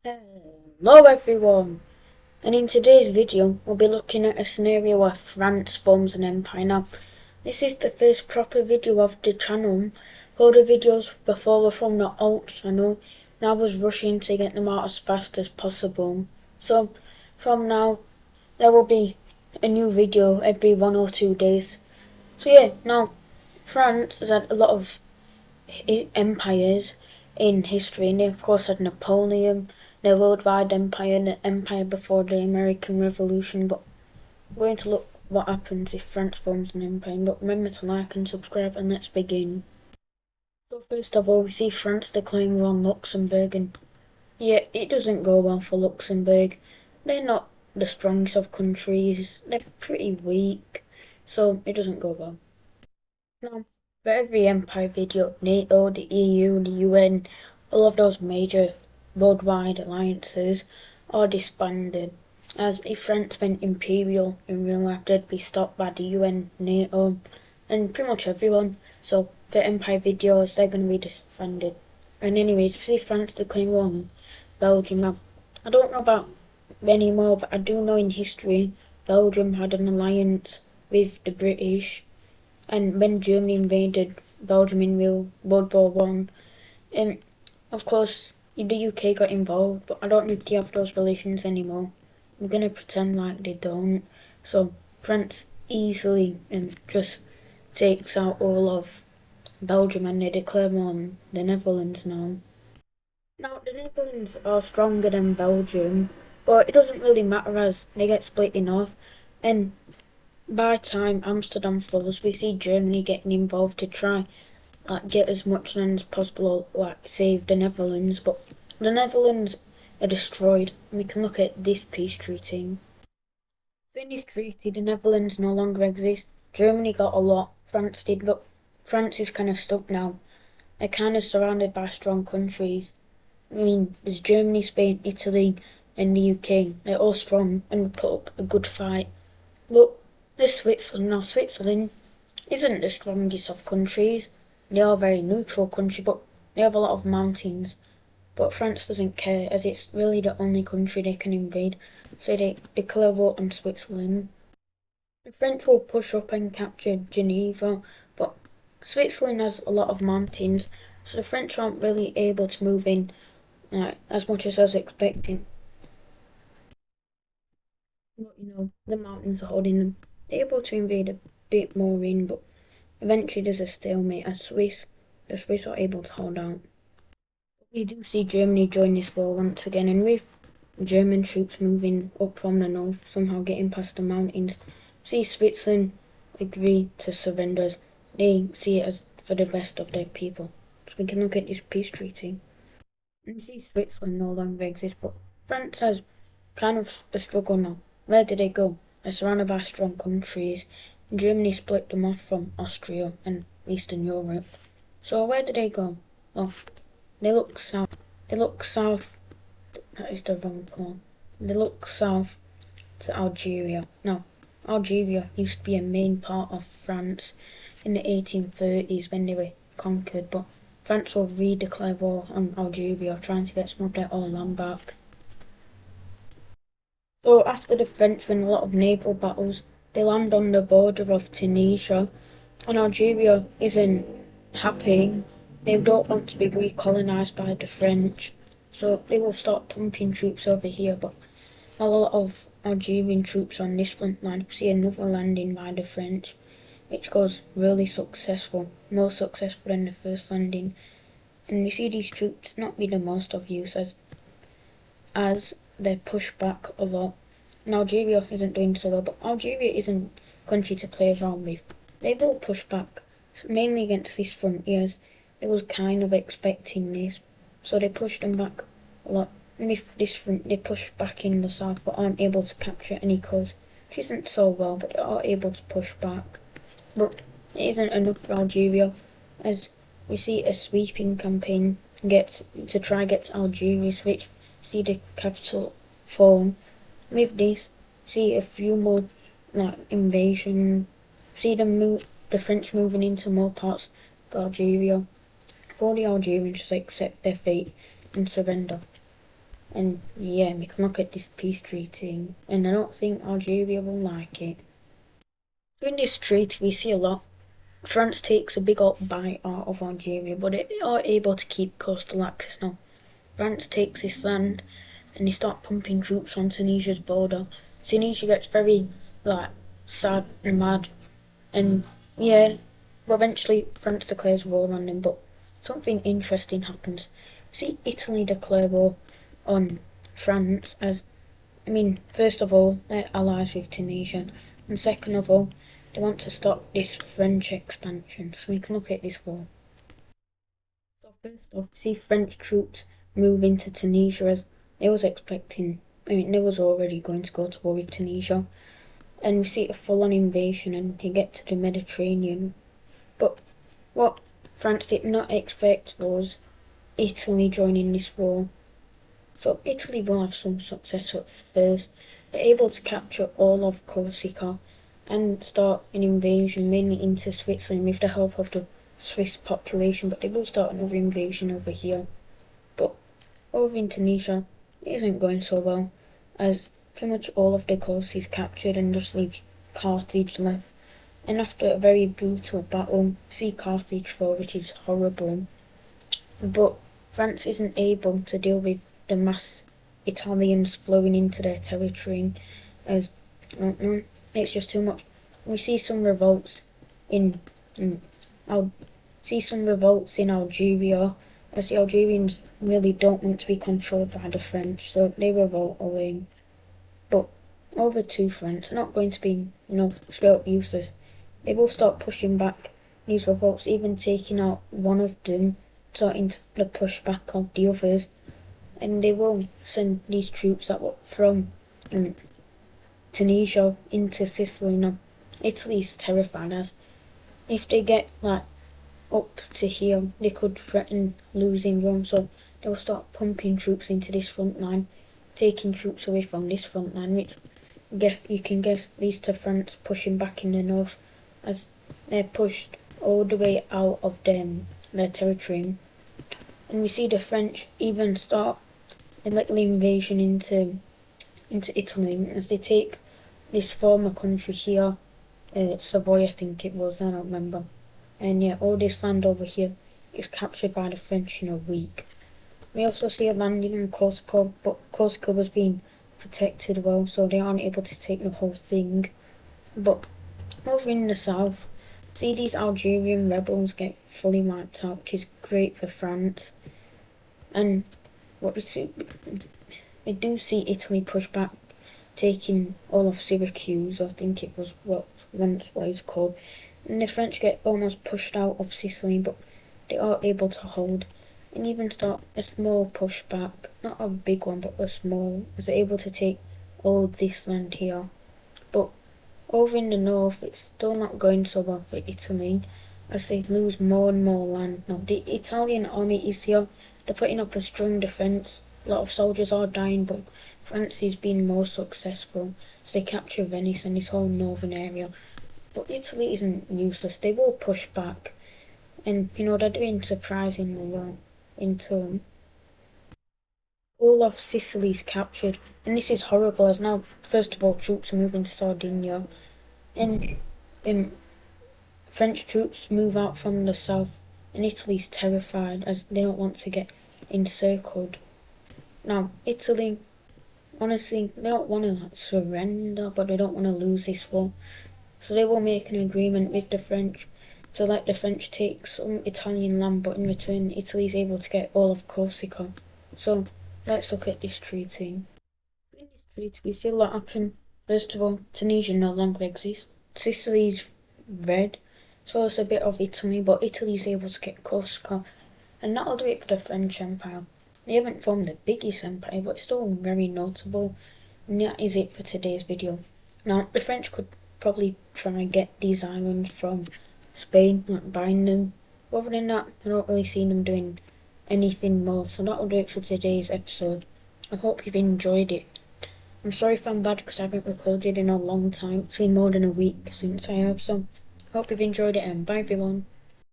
Hello everyone, and in today's video we'll be looking at a scenario where France forms an empire. Now, this is the first proper video of the channel. All the videos before were from the alt channel, and I was rushing to get them out as fast as possible. So, from now, there will be a new video every 1 or 2 days. So yeah, now, France has had a lot of empires in history, and they of course had Napoleon, the worldwide empire, and the empire before the American Revolution. But we're going to look what happens if France forms an empire. But remember to like and subscribe, and let's begin. So first of all, we see France declaring war on Luxembourg, and yeah, it doesn't go well for Luxembourg. They're not the strongest of countries, they're pretty weak, so it doesn't go well. Now, for every empire video, NATO, the EU, the UN, all of those major worldwide alliances are disbanded. As if France went imperial in real life, they'd be stopped by the UN, NATO, and pretty much everyone. So for empire videos, they're going to be disbanded. And anyways, we see France declaring war on Belgium. Now, I don't know about anymore, but I do know in history, Belgium had an alliance with the British, and when Germany invaded Belgium in World War One, and of course the UK got involved, but I don't know if they have those relations anymore. I'm gonna pretend like they don't. So France easily just takes out all of Belgium, and they declare war on the Netherlands now. Now the Netherlands are stronger than Belgium, but it doesn't really matter as they get split in half, and by time Amsterdam falls, we see Germany getting involved to try get as much land as possible, like save the Netherlands. But the Netherlands are destroyed. We can look at this peace treaty. In this treaty, the Netherlands no longer exist. Germany got a lot, France did, but France is kind of stuck now. They're kind of surrounded by strong countries. I mean, there's Germany, Spain, Italy, and the UK. They're all strong and put up a good fight. But there's Switzerland. Now, Switzerland isn't the strongest of countries. They are a very neutral country, but they have a lot of mountains. But France doesn't care, as it's really the only country they can invade, so they declare war on Switzerland. The French will push up and capture Geneva, but Switzerland has a lot of mountains, so the French aren't really able to move in as much as I was expecting. But the mountains are holding them. They're able to invade a bit more in, but eventually there's a stalemate as the Swiss are able to hold out. We do see Germany join this war once again, and with German troops moving up from the north, somehow getting past the mountains, see Switzerland agree to surrender as they see it as for the best of their people. So we can look at this peace treaty and see Switzerland no longer exists, but France has kind of a struggle now. Where do they go? They're surrounded by strong countries. Germany split them off from Austria and Eastern Europe. So where do they go? Well, they look south. They look south. That is the wrong one. They look south to Algeria. Now, Algeria used to be a main part of France in the 1830s when they were conquered, but France will redeclare war on Algeria, trying to get some of their old land back. So after the French win a lot of naval battles, they land on the border of Tunisia, and Algeria isn't happy. They don't want to be recolonised by the French, so they will start pumping troops over here. But a lot of Algerian troops on this front line, we see another landing by the French, which goes really successful, more successful than the first landing. And we see these troops not be the most of use as they're pushed back a lot. And Algeria isn't doing so well, but Algeria isn't a country to play around with. They will push back, mainly against these frontiers. They was kind of expecting this, so they pushed them back a lot. And with this front, they pushed back in the south, but aren't able to capture any coast, which isn't so well, but they are able to push back. But it isn't enough for Algeria, as we see a sweeping campaign to try get to Algeria, which see the capital fall. With this, see a few more invasion. See the French moving into more parts of Algeria. For the Algerians just accept their fate and surrender. And yeah, we can look at this peace treaty, and I don't think Algeria will like it. In this treaty, we see a lot. France takes a big old bite out of Algeria, but they are able to keep coastal access now. France takes this land and they start pumping troops on Tunisia's border. Tunisia gets very, sad and mad. And yeah, well, eventually France declares war on them, but something interesting happens. See, Italy declare war on France as, first of all, they're allies with Tunisia, and second of all, they want to stop this French expansion. So we can look at this war. So first off, see French troops move into Tunisia as they was expecting. They was already going to go to war with Tunisia, and we see a full-on invasion, and they get to the Mediterranean. But what France did not expect was Italy joining this war. So Italy will have some success at first. They're able to capture all of Corsica and start an invasion mainly into Switzerland with the help of the Swiss population, but they will start another invasion over here. But over in Tunisia, it isn't going so well, as pretty much all of the coast is captured and just leaves Carthage left. And after a very brutal battle, see Carthage fall, which is horrible. But France isn't able to deal with the mass Italians flowing into their territory, as I don't know, it's just too much. We see some revolts in, I'll see some revolts in Algeria, as the Algerians really don't want to be controlled by the French, so they revolt away. But over to France, they're not going to be, straight up useless. They will start pushing back these revolts, even taking out one of them, starting to push back on the others, and they will send these troops that were from Tunisia into Sicily. Now, Italy's terrified, as if they get up to here, they could threaten losing Rome, so they will start pumping troops into this front line, taking troops away from this front line, which you can guess leads to France pushing back in the north, as they're pushed all the way out of their territory. And we see the French even start a little invasion into Italy, as they take this former country here, Savoy I think it was, I don't remember. And yeah, all this land over here is captured by the French in a week. We also see a landing in Corsica, but Corsica was being protected well, so they aren't able to take the whole thing. But over in the south, see these Algerian rebels get fully wiped out, which is great for France. And what we do see Italy push back, taking all of Syracuse, I think it was what it's called. And the French get almost pushed out of Sicily, but they are able to hold and even start a small pushback, not a big one, but a small, as they're able to take all this land here. But over in the north, it's still not going so well for Italy, as they lose more and more land. Now, the Italian army is here, they're putting up a strong defence. A lot of soldiers are dying, but France is being more successful as they capture Venice and this whole northern area. But Italy isn't useless, they will push back, and they're doing surprisingly well in turn. All of Sicily is captured, and this is horrible, as now first of all troops are moving to Sardinia, and French troops move out from the south, and Italy's terrified as they don't want to get encircled. Now, Italy, honestly, they don't want to surrender, but they don't want to lose this war. So they will make an agreement with the French to let the French take some Italian land, but in return, Italy is able to get all of Corsica. So let's look at this treaty. In this treaty, we see a lot happen. First of all, Tunisia no longer exists. Sicily's red, as well as a bit of Italy, but Italy is able to get Corsica, and that'll do it for the French Empire. They haven't formed the biggest empire, but it's still very notable. And that is it for today's video. Now, the French could probably try and get these islands from Spain, buying them. Other than that, I don't really see them doing anything more. So that'll do it for today's episode. I hope you've enjoyed it. I'm sorry if I'm bad because I haven't recorded in a long time. It's been more than a week since I have, so I hope you've enjoyed it, and bye everyone.